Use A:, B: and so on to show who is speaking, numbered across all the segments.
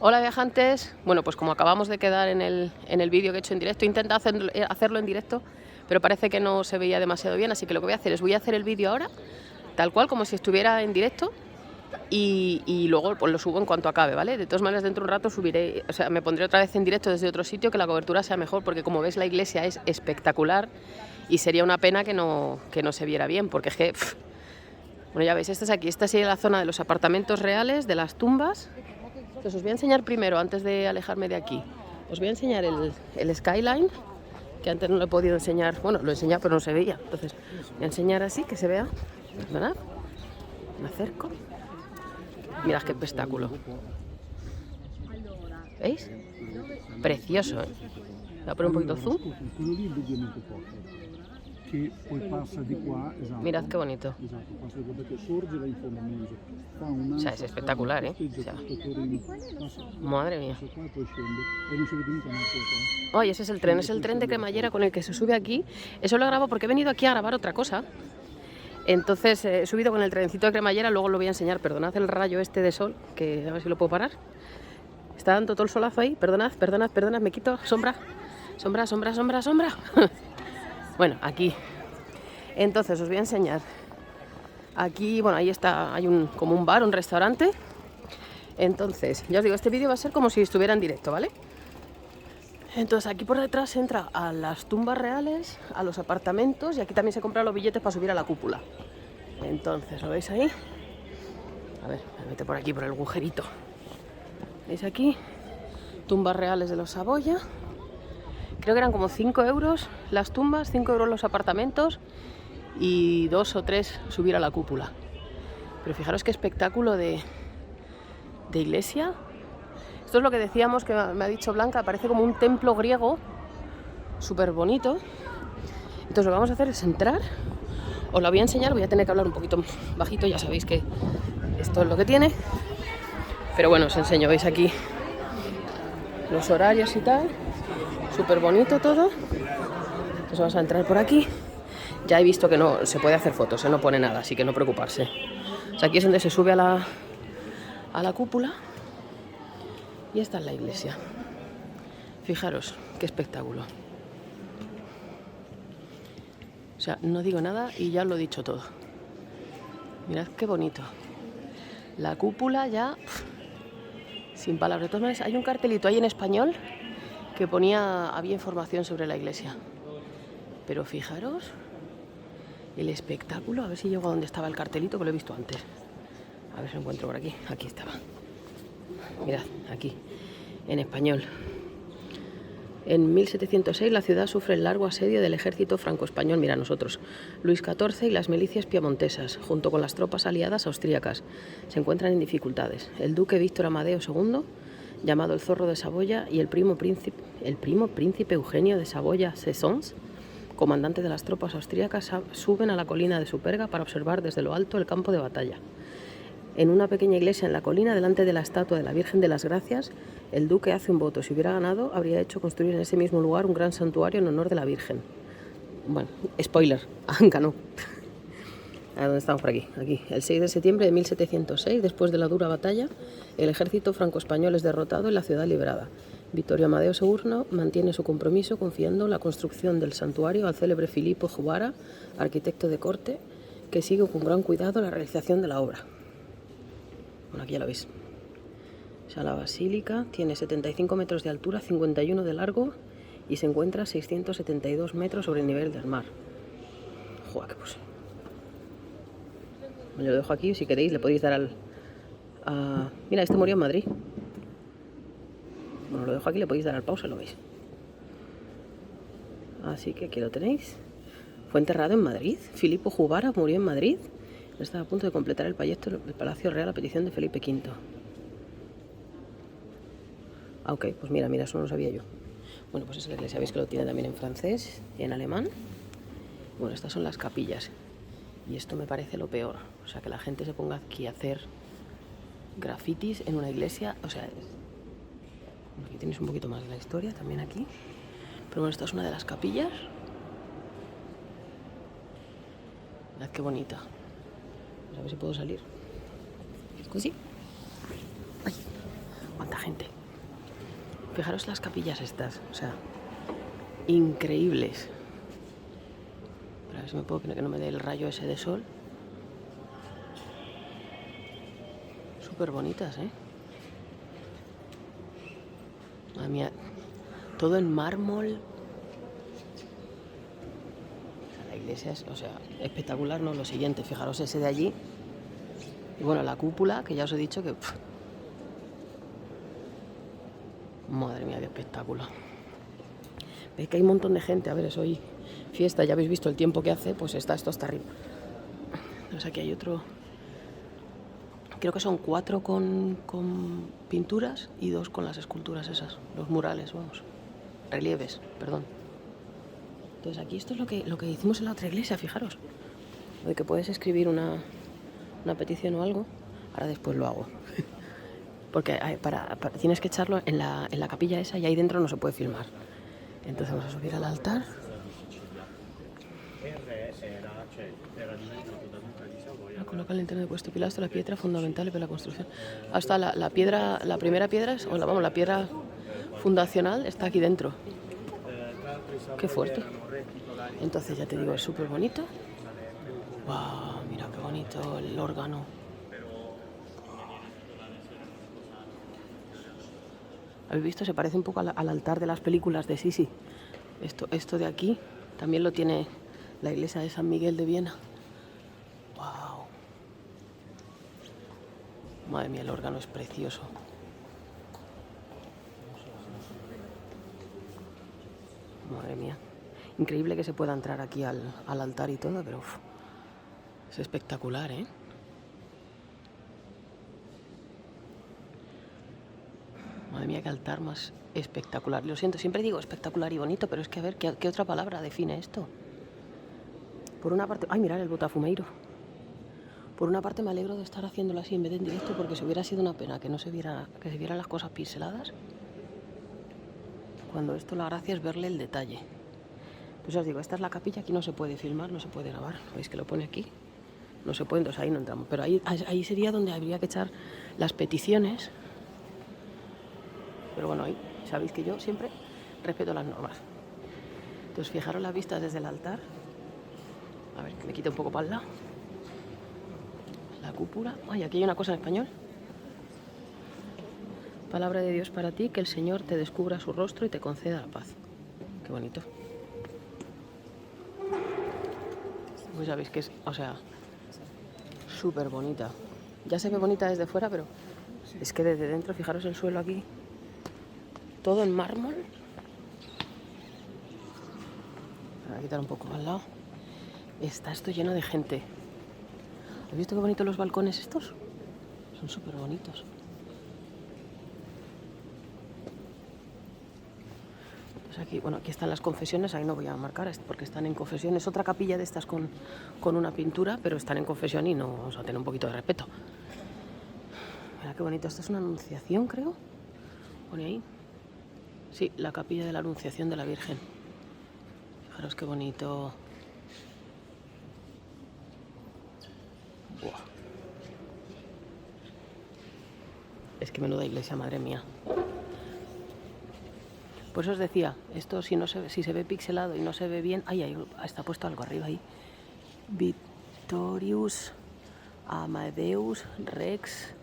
A: Hola viajantes, bueno pues como acabamos de quedar en el vídeo que he hecho en directo, intenta hacerlo en directo, pero parece que no se veía demasiado bien, así que lo que voy a hacer es voy a hacer el vídeo ahora, tal cual como si estuviera en directo y luego pues lo subo en cuanto acabe, ¿vale? De todas maneras dentro de un rato subiré, o sea, me pondré otra vez en directo desde otro sitio que la cobertura sea mejor, porque como ves la iglesia es espectacular y sería una pena que no se viera bien, porque es que, bueno ya veis, esta es aquí, esta sería la zona de los apartamentos reales, de las tumbas. Entonces os voy a enseñar primero, antes de alejarme de aquí, os voy a enseñar el skyline, que antes no lo he podido enseñar, bueno, lo he enseñado pero no se veía, entonces voy a enseñar así, que se vea, ¿verdad? Me acerco, mirad qué espectáculo, ¿veis? Precioso, ¿eh? Voy a poner un poquito zoom. Mirad qué bonito. O sea, es espectacular, ¿eh? O sea, madre mía. Oye, ese es el tren de cremallera con el que se sube aquí. Eso lo grabo porque he venido aquí a grabar otra cosa. Entonces he subido con el trencito de cremallera, luego lo voy a enseñar. Perdonad el rayo este de sol, que a ver si lo puedo parar. Está dando todo el solazo ahí. Perdonad, me quito. Sombra. Bueno, aquí. Entonces os voy a enseñar. Aquí, bueno, ahí está, hay como un bar, un restaurante. Entonces, ya os digo, este vídeo va a ser como si estuviera en directo, ¿vale? Entonces aquí por detrás se entra a las tumbas reales, a los apartamentos, y aquí también se compran los billetes para subir a la cúpula. Entonces, ¿lo veis ahí? A ver, me meto por aquí, por el agujerito. ¿Veis aquí? Tumbas reales de los Saboya. Creo que eran como 5 euros las tumbas, 5 euros los apartamentos y 2 o 3 subir a la cúpula. Pero fijaros qué espectáculo de iglesia. Esto es lo que decíamos, que me ha dicho Blanca, parece como un templo griego, súper bonito. Entonces lo que vamos a hacer es entrar, os la voy a enseñar, voy a tener que hablar un poquito bajito, ya sabéis que esto es lo que tiene. Pero bueno, os enseño, veis aquí los horarios y tal, súper bonito todo. Entonces vamos a entrar por aquí. Ya he visto que no se puede hacer fotos, no pone nada, así que no preocuparse. O sea, aquí es donde se sube a la cúpula. Y esta es la iglesia. Fijaros, qué espectáculo. O sea, no digo nada y ya lo he dicho todo. Mirad qué bonito. La cúpula ya, sin palabras. De todas maneras, hay un cartelito ahí en español que había información sobre la iglesia. Pero fijaros el espectáculo. A ver si llego a donde estaba el cartelito, que lo he visto antes. A ver si lo encuentro por aquí. Aquí estaba. Mirad, aquí, en español. En 1706 la ciudad sufre el largo asedio del ejército franco-español, mira nosotros, Luis XIV y las milicias piamontesas, junto con las tropas aliadas austríacas, se encuentran en dificultades. El duque Víctor Amadeo II, llamado el Zorro de Saboya, y el primo príncipe Eugenio de Saboya-Sesons, comandante de las tropas austríacas, suben a la colina de Superga para observar desde lo alto el campo de batalla. En una pequeña iglesia en la colina, delante de la estatua de la Virgen de las Gracias, el duque hace un voto. Si hubiera ganado, habría hecho construir en ese mismo lugar un gran santuario en honor de la Virgen. Bueno, spoiler, ganó. ¿A dónde estamos por aquí? Aquí. El 6 de septiembre de 1706, después de la dura batalla, el ejército franco-español es derrotado y la ciudad liberada. Vittorio Amadeo II mantiene su compromiso confiando la construcción del santuario al célebre Filippo Juvara, arquitecto de corte, que sigue con gran cuidado la realización de la obra. Bueno, aquí ya lo veis. O sea, la basílica tiene 75 metros de altura, 51 de largo y se encuentra a 672 metros sobre el nivel del mar. Joder, qué puse. Me lo dejo aquí, si queréis le podéis dar Mira, este murió en Madrid. Bueno, lo dejo aquí, le podéis dar al pausa, lo veis. Así que aquí lo tenéis. Fue enterrado en Madrid. Filippo Juvara murió en Madrid. Estaba a punto de completar el proyecto del Palacio Real a petición de Felipe V. Ah, ok, pues mira, eso no lo sabía yo. Bueno, pues es la iglesia, veis que lo tiene también en francés y en alemán. Bueno, estas son las capillas. Y esto me parece lo peor. O sea, que la gente se ponga aquí a hacer grafitis en una iglesia. O sea, aquí tenéis un poquito más de la historia, también aquí. Pero bueno, esta es una de las capillas. Mirad qué bonita. A ver si puedo salir. ¿Sí? Ay. cuánta gente. Fijaros las capillas estas, o sea, increíbles. Pero a ver si me puedo que no me dé el rayo ese de sol. Súper bonitas, ¿eh? Madre mía, todo en mármol. La iglesia es, o sea, espectacular, ¿no? Lo siguiente, fijaros ese de allí. Y bueno, la cúpula, que ya os he dicho que... Madre mía, qué espectáculo. Veis que hay un montón de gente. A ver, es hoy fiesta, ya habéis visto el tiempo que hace, pues esto hasta arriba. O sea, aquí hay otro... Creo que son 4 con pinturas y 2 con las esculturas esas, los murales, vamos. Relieves, perdón. Entonces aquí esto es lo que hicimos en la otra iglesia, fijaros. Lo de que puedes escribir una petición o algo. Ahora después lo hago. Porque tienes que echarlo en la capilla esa y ahí dentro no se puede filmar. Entonces vamos a subir al altar. Coloca el interno de puesto pilastro, la piedra fundamental para la construcción. Hasta la piedra, la primera piedra, la piedra fundacional está aquí dentro. Qué fuerte. Entonces ya te digo, es súper bonito. Wow, mira qué bonito el órgano. ¿Habéis visto? Se parece un poco al altar de las películas de Sisi. Esto de aquí también lo tiene la iglesia de San Miguel de Viena. Wow. Madre mía, el órgano es precioso. Madre mía. Increíble que se pueda entrar aquí al altar y todo, pero es espectacular, ¿eh? Madre mía, qué altar más espectacular. Lo siento, siempre digo espectacular y bonito, pero es que a ver, ¿qué otra palabra define esto? Por una parte... ¡Ay, mirad el botafumeiro! Por una parte me alegro de estar haciéndolo así en vez de en directo, porque si hubiera sido una pena que se vieran las cosas pinceladas. Cuando esto la gracia es verle el detalle. Pues ya os digo, esta es la capilla, aquí no se puede filmar, no se puede grabar. ¿Veis que lo pone aquí? No se puede, entonces ahí no entramos. Pero ahí sería donde habría que echar las peticiones. Pero bueno, ahí sabéis que yo siempre respeto las normas. Entonces fijaros las vistas desde el altar. A ver, que me quite un poco para el lado. La cúpula. Ay, aquí hay una cosa en español. Palabra de Dios para ti, que el Señor te descubra su rostro y te conceda la paz. Qué bonito. Pues sabéis que es, o sea, súper bonita. Ya se ve bonita desde fuera, pero es que desde dentro, fijaros el suelo aquí. Todo en mármol. Voy a quitar un poco al lado. Está esto lleno de gente. ¿Has visto qué bonitos los balcones estos? Son súper bonitos. Pues aquí, bueno, aquí están las confesiones. Ahí no voy a marcar porque están en confesión. Es otra capilla de estas con una pintura, pero están en confesión y no vamos a tener un poquito de respeto. Mira qué bonito. Esta es una anunciación, creo. Pone ahí. Sí, la capilla de la Anunciación de la Virgen. Fijaros qué bonito. Buah. Es que menuda iglesia, madre mía. Pues os decía, esto si se ve pixelado y no se ve bien... Ahí está puesto algo arriba ahí. Victorius Amadeus Rex.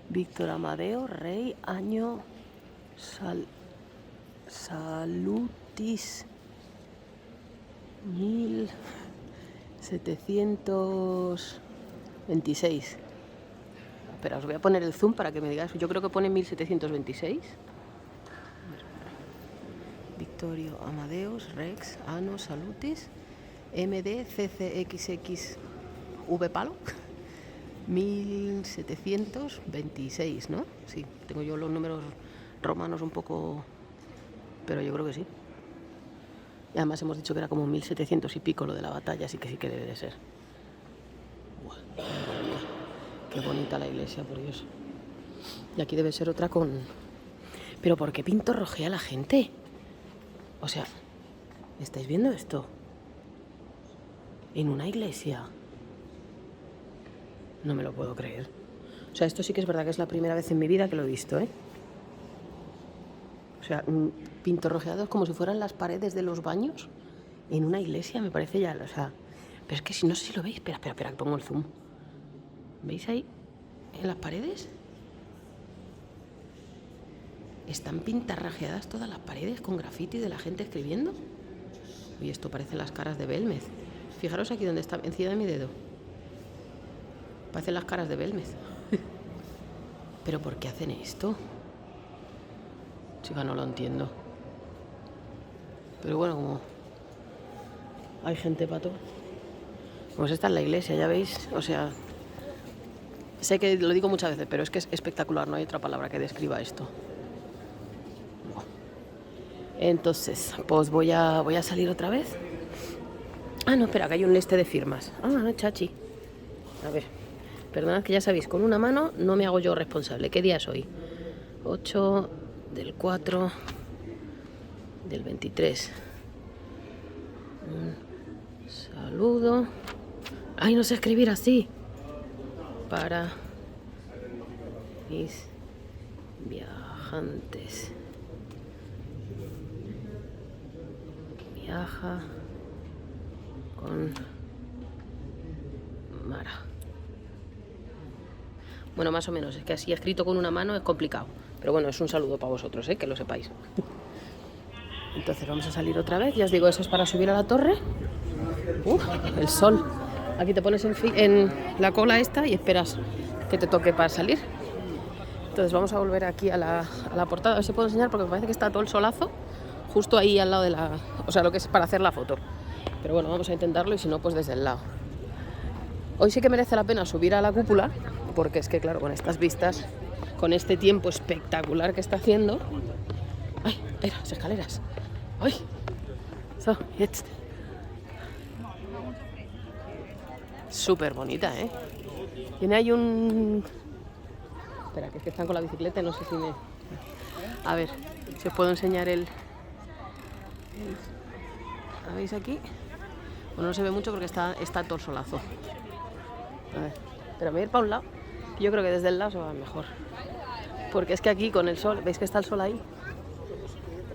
A: Víctor Amadeo, rey, año... Salutis 1726. Espera, os voy a poner el zoom para que me digáis. Yo creo que pone 1726. Victorio Amadeus Rex Anno Salutis MD CCXXV palo 1726, ¿no? Sí, tengo yo los números romanos un poco, pero yo creo que sí. Y además hemos dicho que era como 1700 y pico lo de la batalla, así que debe de ser. Uah, qué bonita la iglesia, por Dios. Y aquí debe ser otra con... ¿Pero por qué pintorrojea la gente? O sea, ¿estáis viendo esto? En una iglesia. No me lo puedo creer. O sea, esto sí que es verdad que es la primera vez en mi vida que lo he visto, ¿eh? sea, pintorrojeados como si fueran las paredes de los baños en una iglesia, me parece ya, o sea... Pero es que si no sé si lo veis, espera, que pongo el zoom. ¿Veis ahí? En las paredes. Están pintarrajeadas todas las paredes con grafiti de la gente escribiendo. Uy, esto parece las caras de Belmez. Fijaros aquí donde está, encima de mi dedo. Parecen las caras de Belmez. ¿Pero por qué hacen esto? Chica, no lo entiendo. Pero bueno, como hay gente para todo. Pues esta es la iglesia, ya veis. O sea, sé que lo digo muchas veces, pero es que es espectacular. No hay otra palabra que describa esto. Entonces, pues voy a salir otra vez. Ah, no, espera, que hay un liste de firmas. Ah, chachi. A ver, perdonad que ya sabéis, con una mano no me hago yo responsable. ¿Qué día es hoy? 8 del 4 del 23. Un saludo. Ay, no sé escribir así. Para mis viajantes. Viaja con Mara. Bueno, más o menos, es que así escrito con una mano es complicado. Pero bueno, es un saludo para vosotros, que lo sepáis. Entonces vamos a salir otra vez. Ya os digo, eso es para subir a la torre. El sol. Aquí te pones en la cola esta y esperas que te toque para salir. Entonces vamos a volver aquí a la portada. A ver si puedo enseñar porque me parece que está todo el solazo justo ahí al lado de la... O sea, lo que es para hacer la foto. Pero bueno, vamos a intentarlo y si no, pues desde el lado. Hoy sí que merece la pena subir a la cúpula porque es que, claro, con estas vistas, con este tiempo espectacular que está haciendo... ¡Ay! ¡Ay, las escaleras! ¡Ay! So, jetzt. Súper bonita, ¿eh? Tiene ahí un... Espera, que es que están con la bicicleta y no sé si me... A ver, si os puedo enseñar el... ¿La veis aquí? Bueno, no se ve mucho porque está todo el solazo. A ver, pero me voy a ir para un lado. Yo creo que desde el lado se va mejor. Porque es que aquí con el sol, ¿veis que está el sol ahí?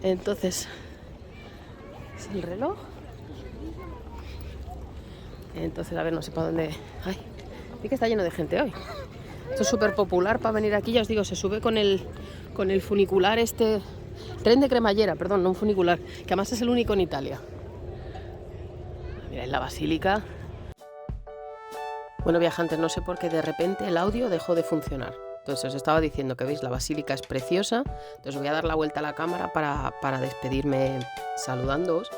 A: Entonces, ¿es el reloj? Entonces, a ver, no sé para dónde... Ay, sí que está lleno de gente hoy. Esto es súper popular para venir aquí, ya os digo, se sube con el funicular este... Tren de cremallera, perdón, no un funicular, que además es el único en Italia. Mirad la basílica. Bueno, viajantes, no sé por qué de repente el audio dejó de funcionar. Entonces os estaba diciendo que veis, la basílica es preciosa. Entonces voy a dar la vuelta a la cámara para despedirme saludándoos.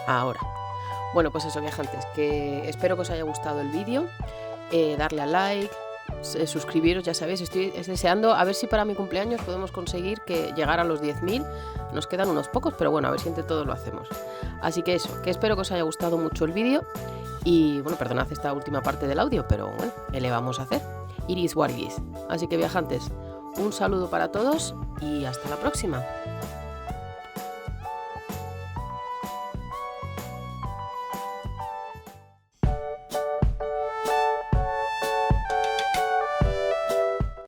A: Ahora. Bueno, pues eso, viajantes, que espero que os haya gustado el vídeo. Darle a like, suscribiros, ya sabéis, estoy deseando a ver si para mi cumpleaños podemos conseguir que llegar a los 10.000. Nos quedan unos pocos, pero bueno, a ver si entre todos lo hacemos. Así que eso, que espero que os haya gustado mucho el vídeo. Y bueno, perdonad esta última parte del audio, pero bueno, ¿qué le vamos a hacer? Iris what it is. Así que viajantes, un saludo para todos y hasta la próxima.